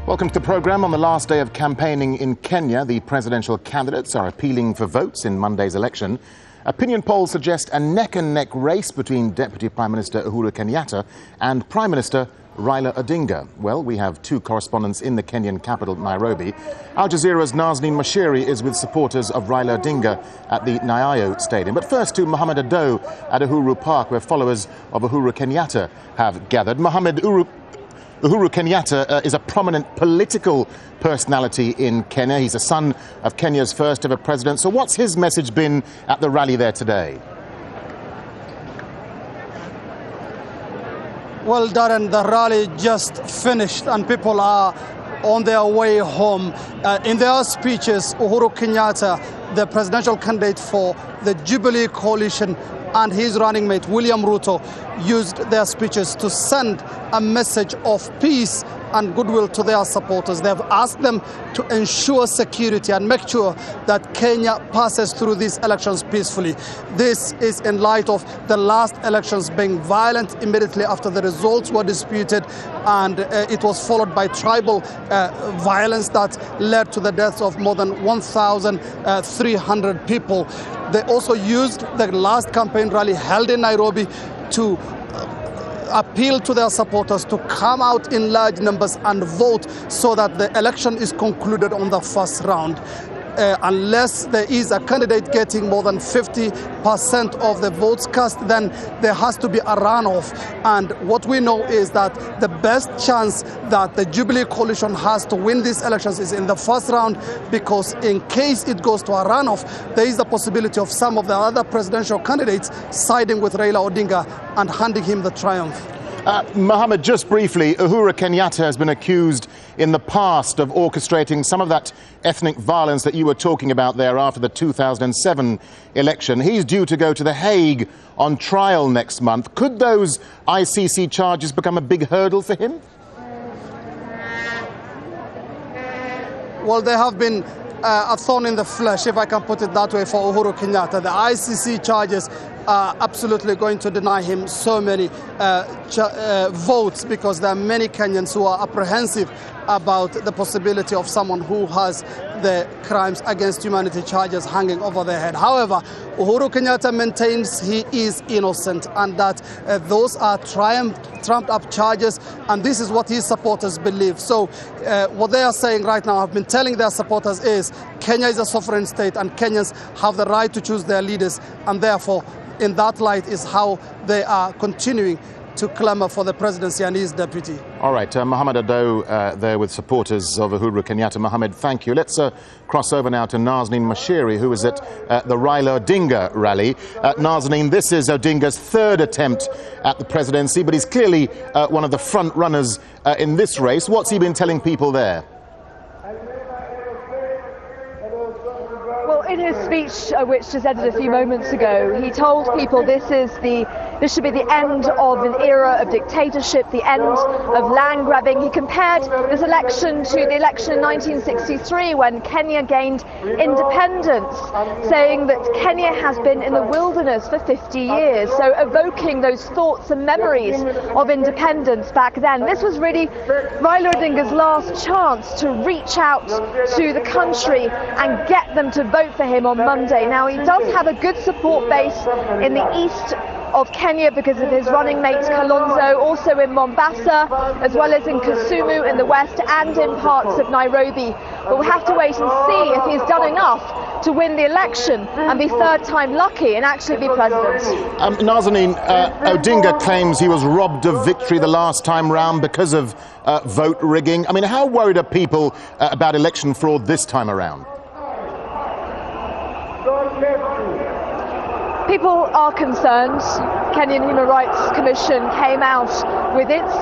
Welcome to the programme. On the last day of campaigning in Kenya, the presidential candidates are appealing for votes in Monday's election. Opinion polls suggest a neck-and-neck race between Deputy Prime Minister Uhuru Kenyatta and Prime Minister Raila Odinga. Well, we have two correspondents in the Kenyan capital, Nairobi. Al Jazeera's Nazanine Moshiri is with supporters of Raila Odinga at the Nyayo Stadium. But first to Mohammed Adow at Uhuru Park, where followers of Uhuru Kenyatta have gathered. Mohammed, Uhuru Kenyatta is a prominent political personality in Kenya. He's the son of Kenya's first ever president. So what's his message been at the rally there today? Well, Darren, the rally just finished and people are on their way home. In their speeches, Uhuru Kenyatta, the presidential candidate for the Jubilee coalition, and his running mate, William Ruto, used their speeches to send a message of peace and goodwill to their supporters. They have asked them to ensure security and make sure that Kenya passes through these elections peacefully. This is in light of the last elections being violent immediately after the results were disputed, and it was followed by tribal violence that led to the deaths of more than 1,300 people. They also used the last campaign rally held in Nairobi to appeal to their supporters to come out in large numbers and vote so that the election is concluded on the first round. Unless there is a candidate getting more than 50% of the votes cast, then there has to be a runoff. And what we know is that the best chance that the Jubilee coalition has to win these elections is in the first round, because in case it goes to a runoff, there is the possibility of some of the other presidential candidates siding with Raila Odinga and handing him the triumph. Mohammed, just briefly, Uhuru Kenyatta has been accused in the past of orchestrating some of that ethnic violence that you were talking about there after the 2007 election. He's due to go to The Hague on trial next month. Could those ICC charges become a big hurdle for him? Well, they have been a thorn in the flesh, if I can put it that way, for Uhuru Kenyatta. The ICC charges are absolutely going to deny him so many votes, because there are many Kenyans who are apprehensive about the possibility of someone who has the crimes against humanity charges hanging over their head. However, Uhuru Kenyatta maintains he is innocent and that those are trumped up charges, and this is what his supporters believe. So what they are saying right now, have been telling their supporters, is Kenya is a sovereign state and Kenyans have the right to choose their leaders, and therefore in that light is how they are continuing to clamour for the presidency and his deputy. All right, Mohammed Adow there with supporters of Uhuru Kenyatta. Mohammed, thank you. Let's cross over now to Nazanine Moshiri, who is at the Raila Odinga rally. Nazanine, this is Odinga's third attempt at the presidency, but he's clearly one of the front runners in this race. What's he been telling people there? In his speech, which just ended a few moments ago, he told people this should be the end of an era of dictatorship, the end of land grabbing. He compared this election to the election in 1963 when Kenya gained independence, saying that Kenya has been in the wilderness for 50 years, so evoking those thoughts and memories of independence back then. This was really Raila Odinga's last chance to reach out to the country and get them to vote for him on Monday. Now, he does have a good support base in the east of Kenya because of his running mate Kalonzo, also in Mombasa, as well as in Kisumu in the west and in parts of Nairobi. But we'll have to wait and see if he's done enough to win the election and be third time lucky and actually be president. Nazanine, Odinga claims he was robbed of victory the last time round because of vote rigging. I mean, how worried are people about election fraud this time around? People are concerned. Kenyan Human Rights Commission came out with its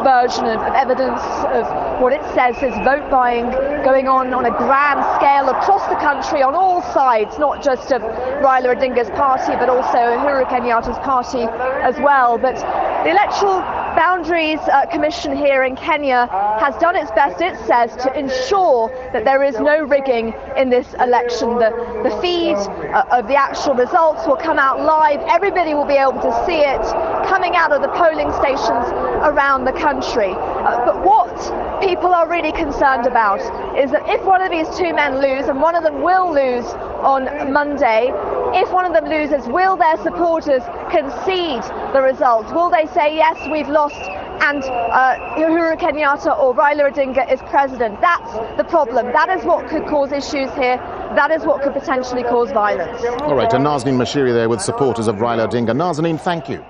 version of evidence of what it says is vote buying going on a grand scale across the country on all sides, not just of Raila Odinga's party, but also Uhuru Kenyatta's party as well. But the Electoral Boundaries Commission here in Kenya has done its best, it says, to ensure that there is no rigging in this election. The feed of the actual results will come out live. Everybody will be able to see it coming out of the polling stations around the country. But what people are really concerned about is that if one of these two men lose, and one of them will lose on Monday, if one of them loses, will their supporters concede the result? Will they say, yes, we've lost, and Uhuru Kenyatta or Raila Odinga is president? That's the problem. That is what could cause issues here. That is what could potentially cause violence. All right, and Nazanine Moshiri there with supporters of Raila Odinga. Nazanine, thank you.